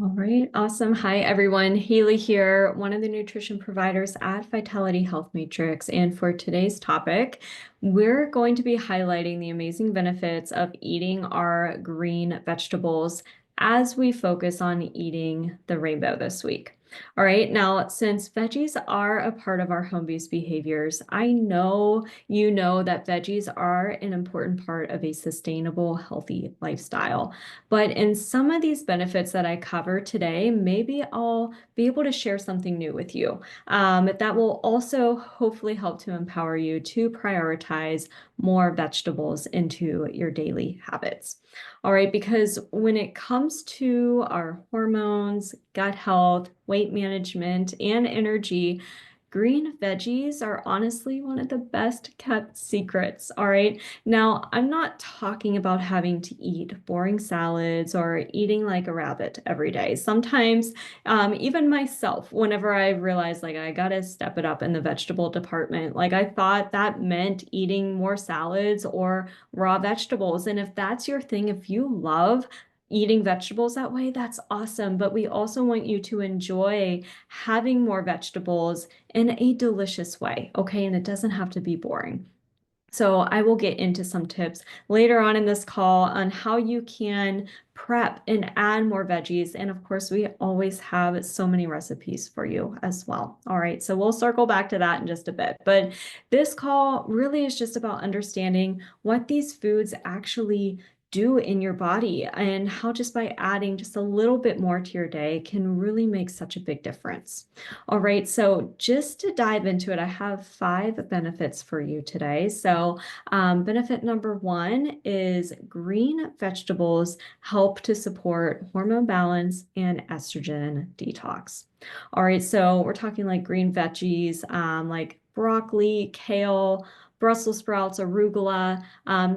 All right, awesome. Hi, everyone. Haley here, one of the nutrition providers at Vitality Health Matrix. And for today's topic, we're going to be highlighting the amazing benefits of eating our green vegetables as we focus on eating the rainbow this week. All right, now, since veggies are a part of our home-based behaviors, I know you know that veggies are an important part of a sustainable, healthy lifestyle. But in some of these benefits that I cover today, maybe I'll be able to share something new with you that will also hopefully help to empower you to prioritize more vegetables into your daily habits. All right, because when it comes to our hormones, gut health, weight management, and energy, green veggies are honestly one of the best kept secrets. All right. Now, I'm not talking about having to eat boring salads or eating like a rabbit every day. Sometimes, even myself, whenever I realized like I gotta step it up in the vegetable department, like I thought that meant eating more salads or raw vegetables. And if that's your thing, if you love eating vegetables that way, that's awesome. But we also want you to enjoy having more vegetables in a delicious way, okay? And it doesn't have to be boring. So I will get into some tips later on in this call on how you can prep and add more veggies. And of course, we always have so many recipes for you as well. All right, so we'll circle back to that in just a bit. But this call really is just about understanding what these foods actually do in your body and how just by adding just a little bit more to your day can really make such a big difference. All right, so just to dive into it, I have 5 benefits for you today. So, benefit number 1 is green vegetables help to support hormone balance and estrogen detox. All right, so we're talking like green veggies, like broccoli, kale, Brussels sprouts, arugula,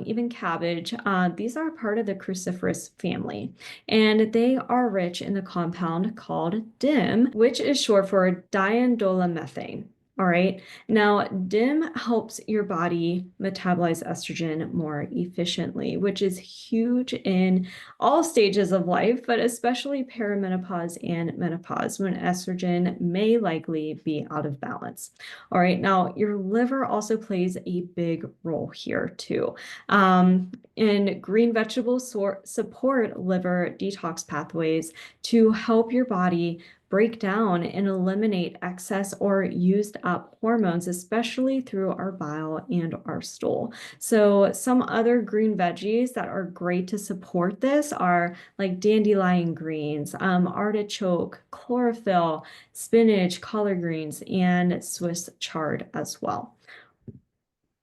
even cabbage. These are part of the cruciferous family, and they are rich in the compound called DIM, which is short for diindolylmethane. All right. Now, DIM helps your body metabolize estrogen more efficiently, which is huge in all stages of life, but especially perimenopause and menopause when estrogen may likely be out of balance. All right. Now, your liver also plays a big role here too. And green vegetables support liver detox pathways to help your body break down and eliminate excess or used up hormones, especially through our bile and our stool. So some other green veggies that are great to support this are like dandelion greens, artichoke, chlorophyll, spinach, collard greens, and Swiss chard as well.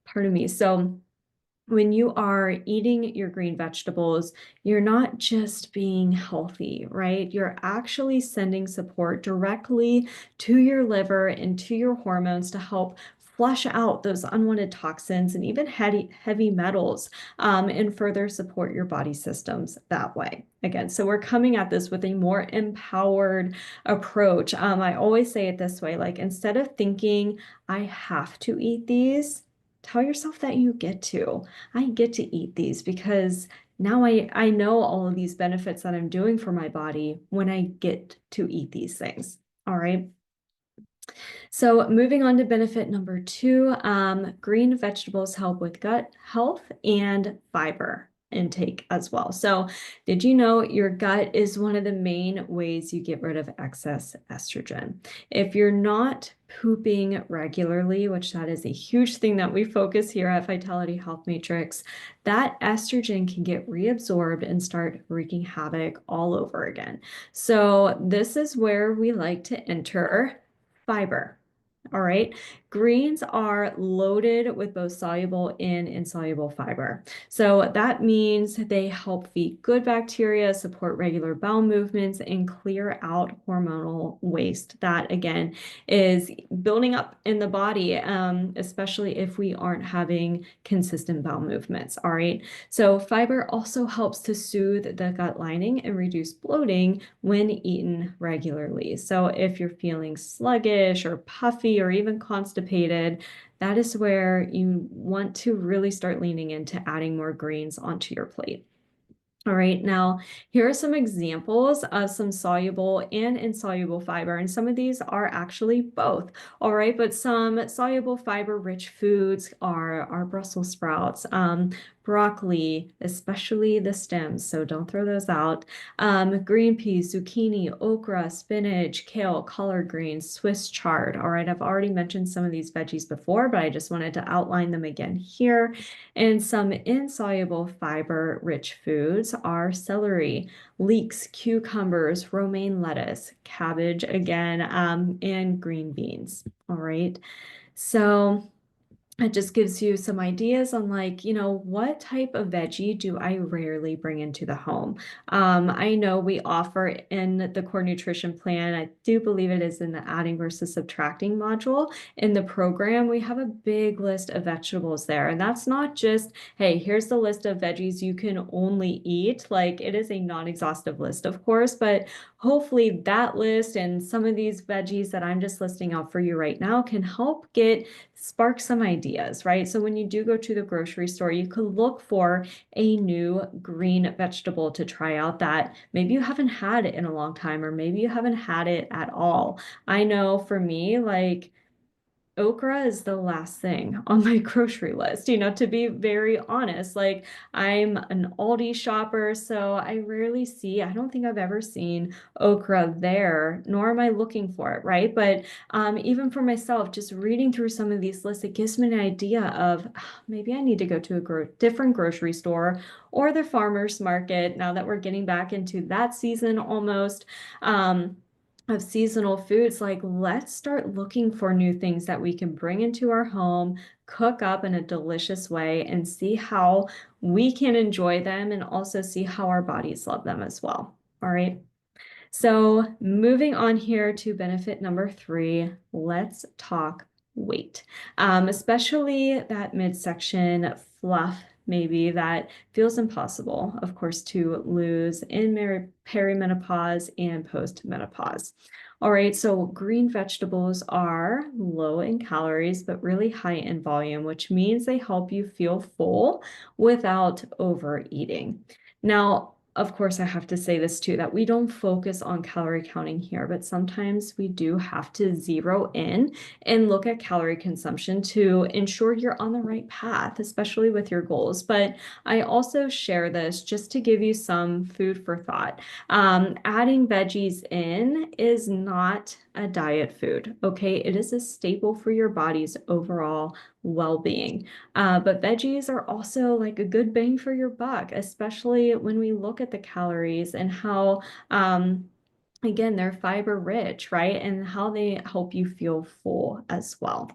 Pardon me. So when you are eating your green vegetables, you're not just being healthy, right? You're actually sending support directly to your liver and to your hormones to help flush out those unwanted toxins and even heavy metals and further support your body systems that way. Again, so we're coming at this with a more empowered approach. I always say it this way, like instead of thinking, I have to eat these, tell yourself that you get to. I get to eat these because now I know all of these benefits that I'm doing for my body when I get to eat these things. All right. So moving on to benefit number 2, green vegetables help with gut health and fiber intake as well. So did you know your gut is one of the main ways you get rid of excess estrogen? If you're not pooping regularly, which that is a huge thing that we focus here at Vitality Health Matrix, that estrogen can get reabsorbed and start wreaking havoc all over again. So this is where we like to enter fiber. All right. Greens are loaded with both soluble and insoluble fiber. So that means they help feed good bacteria, support regular bowel movements, and clear out hormonal waste that, again, is building up in the body, especially if we aren't having consistent bowel movements. All right. So fiber also helps to soothe the gut lining and reduce bloating when eaten regularly. So if you're feeling sluggish or puffy or even constipated, that is where you want to really start leaning into adding more greens onto your plate. All right, now here are some examples of some soluble and insoluble fiber, and some of these are actually both. All right, but some soluble fiber-rich foods are our Brussels sprouts, broccoli, especially the stems, so don't throw those out. Green peas, zucchini, okra, spinach, kale, collard greens, Swiss chard. All right, I've already mentioned some of these veggies before, but I just wanted to outline them again here. And some insoluble fiber-rich foods are celery, leeks, cucumbers, romaine lettuce, cabbage again, and green beans. All right. So it just gives you some ideas on like, what type of veggie do I rarely bring into the home? I know we offer in the core nutrition plan, I do believe it is in the adding versus subtracting module in the program, we have a big list of vegetables there. And that's not just, hey, here's the list of veggies you can only eat. Like it is a non-exhaustive list, of course, but hopefully that list and some of these veggies that I'm just listing out for you right now can help spark some ideas, right? So when you do go to the grocery store, you could look for a new green vegetable to try out that maybe you haven't had it in a long time, or maybe you haven't had it at all. I know for me, like okra is the last thing on my grocery list, to be very honest. Like I'm an Aldi shopper, so I rarely see, I don't think I've ever seen okra there, nor am I looking for it, right? But even for myself, just reading through some of these lists, it gives me an idea of maybe I need to go to a different grocery store or the farmer's market now that we're getting back into that season almost. Of seasonal foods, like let's start looking for new things that we can bring into our home, cook up in a delicious way, and see how we can enjoy them and also see how our bodies love them as well. All right. So moving on here to benefit number 3, let's talk weight, especially that midsection fluff maybe that feels impossible, of course, to lose in perimenopause and postmenopause. All right, so green vegetables are low in calories, but really high in volume, which means they help you feel full without overeating. Now, of course, I have to say this too, that we don't focus on calorie counting here, but sometimes we do have to zero in and look at calorie consumption to ensure you're on the right path, especially with your goals. But I also share this just to give you some food for thought. Adding veggies in is not a diet food, okay? It is a staple for your body's overall well-being. But veggies are also like a good bang for your buck, especially when we look at the calories and how, again, they're fiber rich, right? And how they help you feel full as well.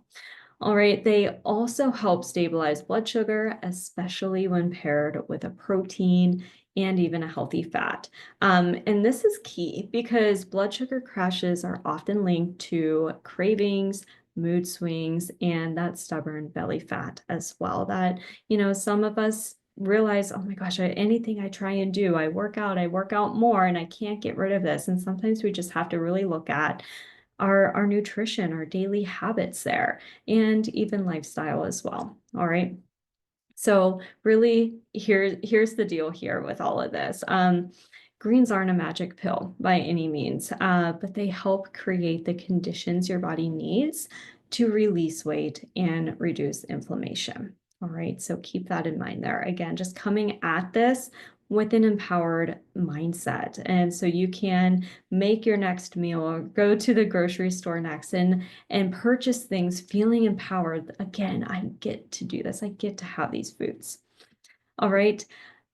All right, they also help stabilize blood sugar, especially when paired with a protein and even a healthy fat. And this is key because blood sugar crashes are often linked to cravings, mood swings, and that stubborn belly fat as well. That, some of us realize, oh my gosh, anything I try and do, I work out more, and I can't get rid of this. And sometimes we just have to really look at our nutrition, our daily habits there, and even lifestyle as well. All right. So really, here's the deal here with all of this. Greens aren't a magic pill by any means, but they help create the conditions your body needs to release weight and reduce inflammation. All right, so keep that in mind there. Again, just coming at this with an empowered mindset. And so you can make your next meal or go to the grocery store next and purchase things feeling empowered. Again, I get to do this. I get to have these foods. All right.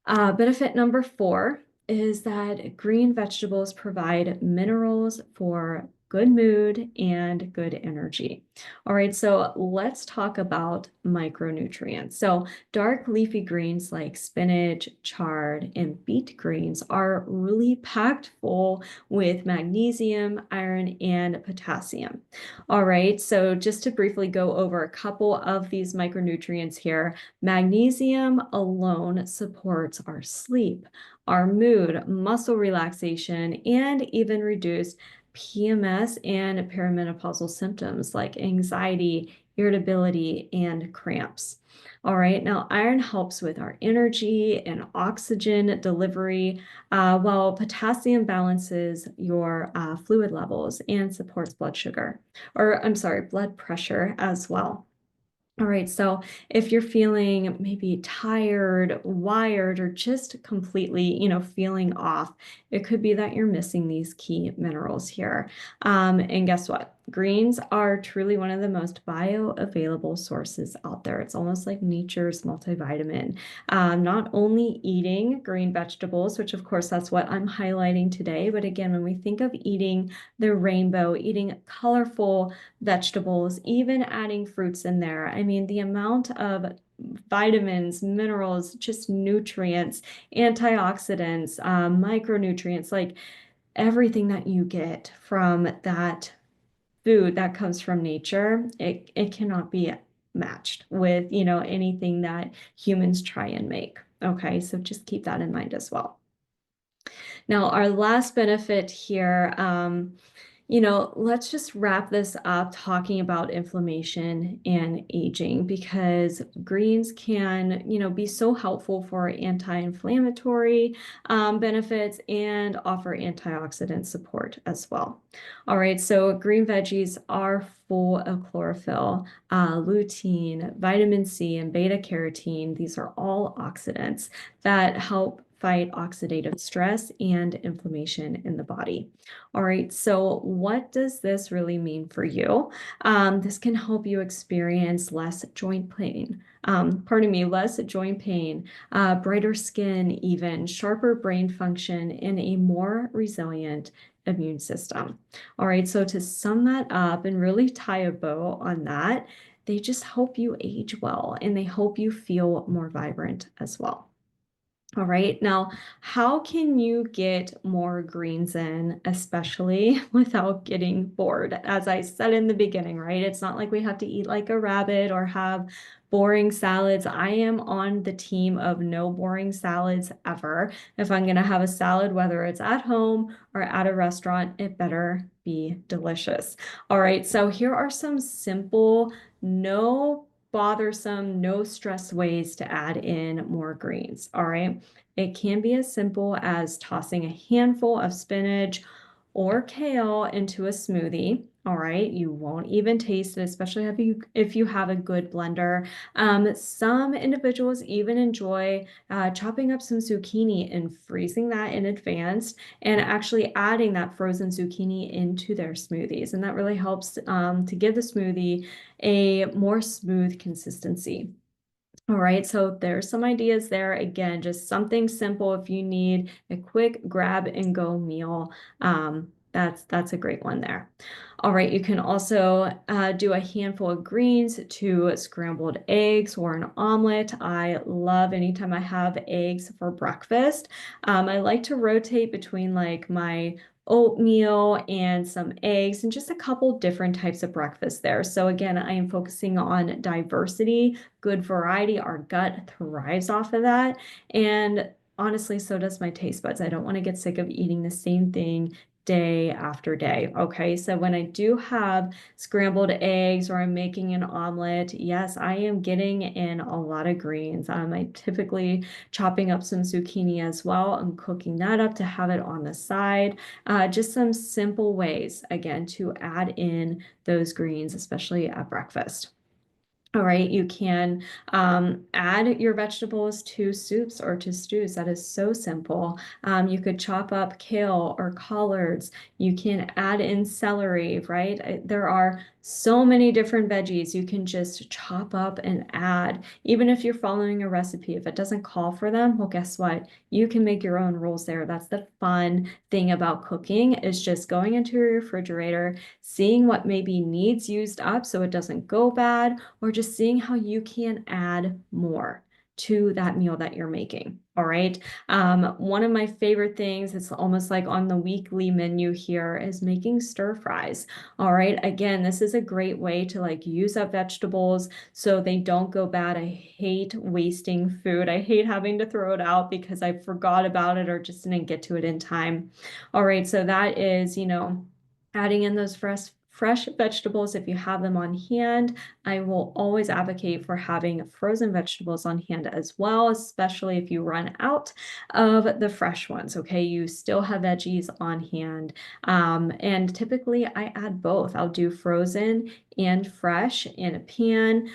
Benefit number 4 is that green vegetables provide minerals for good mood and good energy. All right, so let's talk about micronutrients. So dark leafy greens like spinach, chard, and beet greens are really packed full with magnesium, iron, and potassium. All right, so just to briefly go over a couple of these micronutrients here, magnesium alone supports our sleep, our mood, muscle relaxation, and even reduce PMS and perimenopausal symptoms like anxiety irritability, and cramps. All right, now iron helps with our energy and oxygen delivery, while potassium balances your fluid levels and supports blood sugar, or I'm sorry, blood pressure as well. All right, so if you're feeling maybe tired, wired, or just completely, feeling off, it could be that you're missing these key minerals here. And guess what? Greens are truly one of the most bioavailable sources out there. It's almost like nature's multivitamin. Not only eating green vegetables, which of course that's what I'm highlighting today, but again, when we think of eating the rainbow, eating colorful vegetables, even adding fruits in there. I mean, the amount of vitamins, minerals, just nutrients, antioxidants, micronutrients, like everything that you get from that food that comes from nature, it cannot be matched with, anything that humans try and make. Okay, so just keep that in mind as well. Now, our last benefit here, let's just wrap this up talking about inflammation and aging because greens can, be so helpful for anti-inflammatory benefits and offer antioxidant support as well. All right, so green veggies are full of chlorophyll, lutein, vitamin C, and beta carotene. These are all oxidants that help fight oxidative stress and inflammation in the body. All right, so what does this really mean for you? This can help you experience less joint pain. Less joint pain, brighter skin, even sharper brain function, and a more resilient immune system. All right, so to sum that up and really tie a bow on that, they just help you age well and they help you feel more vibrant as well. All right, now how can you get more greens in, especially without getting bored? As I said in the beginning, right? It's not like we have to eat like a rabbit or have boring salads. I am on the team of no boring salads ever. If I'm gonna have a salad, whether it's at home or at a restaurant, it better be delicious. All right, so here are some simple, no bothersome, no stress ways to add in more greens. All right. It can be as simple as tossing a handful of spinach or kale into a smoothie. All right, you won't even taste it, especially if you have a good blender. Some individuals even enjoy chopping up some zucchini and freezing that in advance and actually adding that frozen zucchini into their smoothies. And that really helps to give the smoothie a more smooth consistency. All right, so there's some ideas there. Again, just something simple if you need a quick grab and go meal. That's a great one there. All right, you can also do a handful of greens to scrambled eggs or an omelet. I love anytime I have eggs for breakfast. I like to rotate between like my oatmeal and some eggs and just a couple different types of breakfast there. So again, I am focusing on diversity, good variety. Our gut thrives off of that. And honestly, so does my taste buds. I don't want to get sick of eating the same thing day after day. Okay, so when I do have scrambled eggs or I'm making an omelet, yes, I am getting in a lot of greens. I typically chopping up some zucchini as well. I'm cooking that up to have it on the side. Just some simple ways, again, to add in those greens, especially at breakfast. All right, you can add your vegetables to soups or to stews. That is so simple. You could chop up kale or collards. You can add in celery, right? There are so many different veggies you can just chop up and add. Even if you're following a recipe, if it doesn't call for them, well, guess what? You can make your own rules there. That's the fun thing about cooking is just going into your refrigerator, seeing what maybe needs used up so it doesn't go bad, or just seeing how you can add more to that meal that you're making. All right. One of my favorite things, it's almost like on the weekly menu here, is making stir fries. All right. Again, this is a great way to like use up vegetables so they don't go bad. I hate wasting food. I hate having to throw it out because I forgot about it or just didn't get to it in time. All right. So that is, adding in those fresh vegetables if you have them on hand. I will always advocate for having frozen vegetables on hand as well, especially if you run out of the fresh ones. Okay, you still have veggies on hand. And typically I add both. I'll do frozen and fresh in a pan,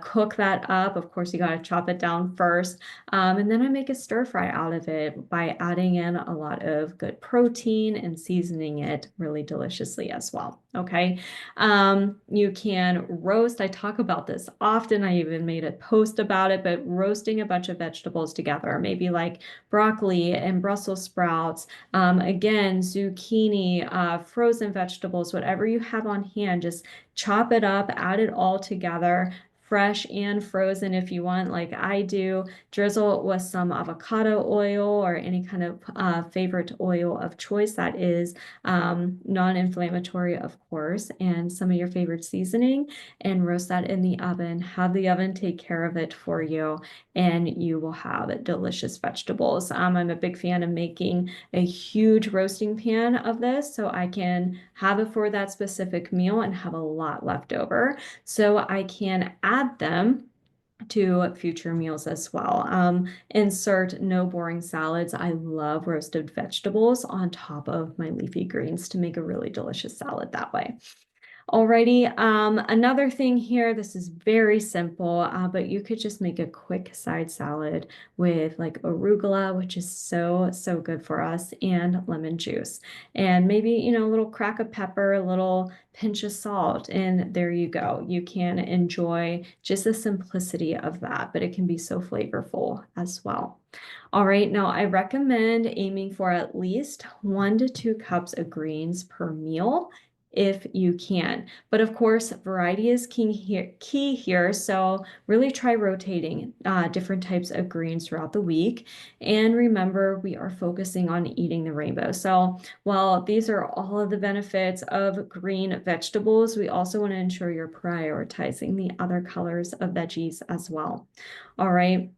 cook that up. Of course, you got to chop it down first. And then I make a stir fry out of it by adding in a lot of good protein and seasoning it really deliciously as well. Okay. You can roast. I talk about this often. I even made a post about it, but roasting a bunch of vegetables together, maybe like broccoli and Brussels sprouts, again, zucchini, frozen vegetables, whatever you have on hand, just chop it up, add it all together, fresh and frozen if you want, like I do. Drizzle with some avocado oil or any kind of favorite oil of choice that is non-inflammatory, of course, and some of your favorite seasoning, and roast that in the oven. Have the oven take care of it for you, and you will have delicious vegetables. I'm a big fan of making a huge roasting pan of this so I can have it for that specific meal and have a lot left over so I can add them to future meals as well. Insert no boring salads. I love roasted vegetables on top of my leafy greens to make a really delicious salad that way. Alrighty, another thing here, this is very simple, but you could just make a quick side salad with like arugula, which is so good for us, and lemon juice. And maybe, you know, a little crack of pepper, a little pinch of salt, and there you go. You can enjoy just the simplicity of that, but it can be so flavorful as well. All right, now I recommend aiming for at least 1 to 2 cups of greens per meal if you can. But of course, variety is key here. So really try rotating different types of greens throughout the week. And remember, we are focusing on eating the rainbow. So while these are all of the benefits of green vegetables, we also want to ensure you're prioritizing the other colors of veggies as well. All right.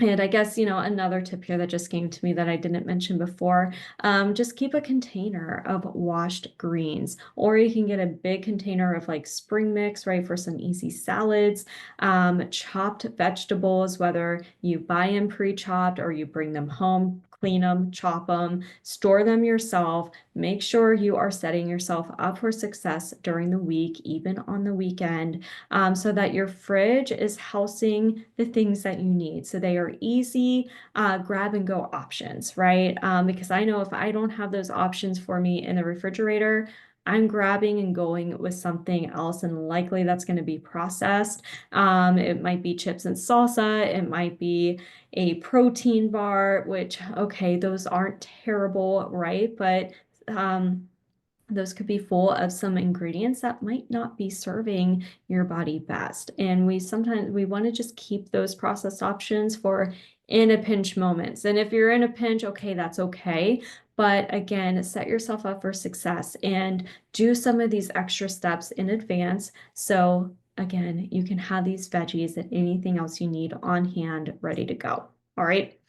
And I guess, you know, another tip here that just came to me that I didn't mention before, just keep a container of washed greens, or you can get a big container of like spring mix, right, for some easy salads, chopped vegetables, whether you buy them pre-chopped or you bring them home, clean them, chop them, store them yourself. Make sure you are setting yourself up for success during the week, even on the weekend, so that your fridge is housing the things that you need. So they are easy grab and go options, right? Because I know if I don't have those options for me in the refrigerator, I'm grabbing and going with something else, and likely that's going to be processed. It might be chips and salsa. It might be a protein bar, which, okay, those aren't terrible, right? But those could be full of some ingredients that might not be serving your body best. And we want to just keep those processed options for in a pinch moments. And if you're in a pinch, okay, that's okay. But again, set yourself up for success and do some of these extra steps in advance. So again, you can have these veggies and anything else you need on hand ready to go. All right.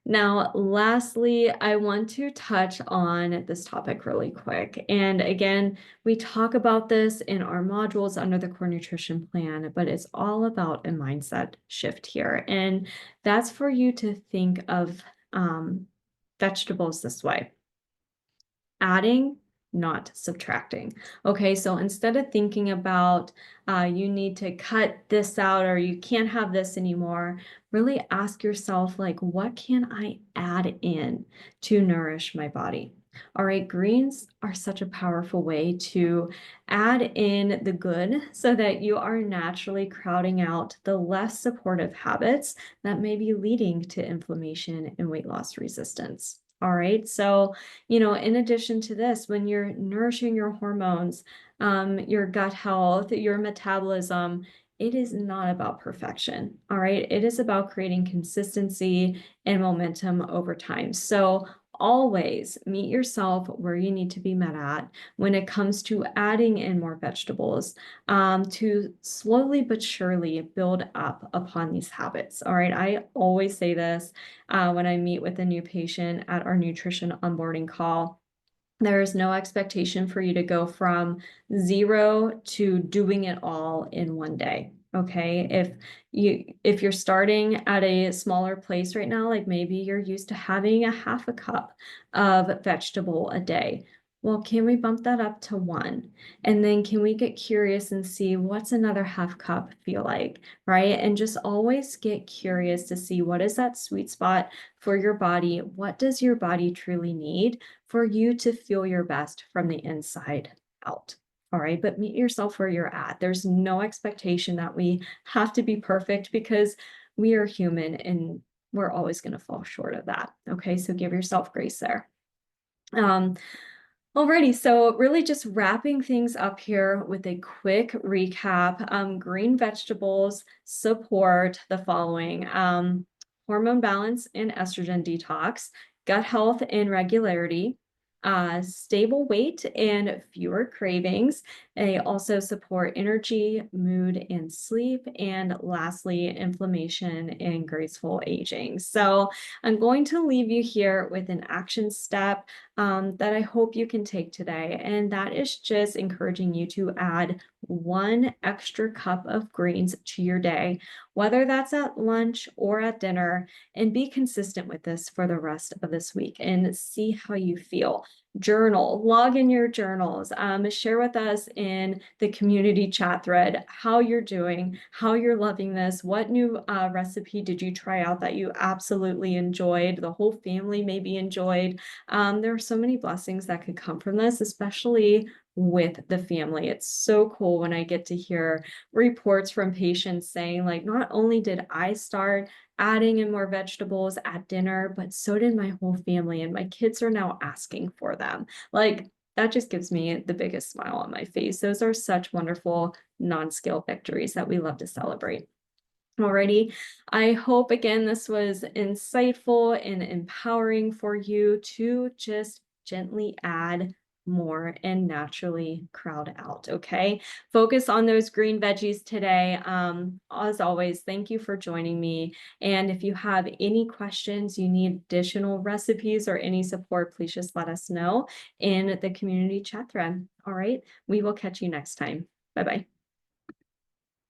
Now, lastly, I want to touch on this topic really quick. And again, we talk about this in our modules under the core nutrition plan, but it's all about a mindset shift here. And that's for you to think of vegetables this way: adding, not subtracting. Okay, so instead of thinking about you need to cut this out or you can't have this anymore, really ask yourself, like, what can I add in to nourish my body? All right, greens are such a powerful way to add in the good so that you are naturally crowding out the less supportive habits that may be leading to inflammation and weight loss resistance. All right, so you know, in addition to this, when you're nourishing your hormones, your gut health, your metabolism, it is not about perfection. All right. It is about creating consistency and momentum over time. So always meet yourself where you need to be met at when it comes to adding in more vegetables, to slowly but surely build up upon these habits. All right. I always say this when I meet with a new patient at our nutrition onboarding call. There is no expectation for you to go from 0 to doing it all in one day. Okay. If you're starting at a smaller place right now, like maybe you're used to having a half a cup of vegetable a day. Well, can we bump that up to 1? And then can we get curious and see what's another half cup feel like, right? And just always get curious to see what is that sweet spot for your body? What does your body truly need for you to feel your best from the inside out? All right, but meet yourself where you're at. There's no expectation that we have to be perfect, because we are human and we're always going to fall short of that. Okay, so give yourself grace there. Um, Alrighty, so really just wrapping things up here with a quick recap. Green vegetables support the following: hormone balance and estrogen detox, gut health and regularity, stable weight and fewer cravings. They also support energy, mood, and sleep. And lastly, inflammation and graceful aging. So I'm going to leave you here with an action step that I hope you can take today. And that is just encouraging you to add 1 extra cup of greens to your day, whether that's at lunch or at dinner, and be consistent with this for the rest of this week and see how you feel. Journal, log in your journals, share with us in the community chat thread how you're doing, how you're loving this, what new recipe did you try out that you absolutely enjoyed, the whole family maybe enjoyed. There are so many blessings that could come from this, especially with the family. It's so cool when I get to hear reports from patients saying, like, not only did I start adding in more vegetables at dinner, but so did my whole family, and my kids are now asking for them. Like, that just gives me the biggest smile on my face. Those are such wonderful non-scale victories that we love to celebrate. Alrighty. I hope again this was insightful and empowering for you to just gently add more and naturally crowd out. Okay. Focus on those green veggies today. As always, thank you for joining me. And if you have any questions, you need additional recipes or any support, please just let us know in the community chat thread. All right. We will catch you next time. Bye bye.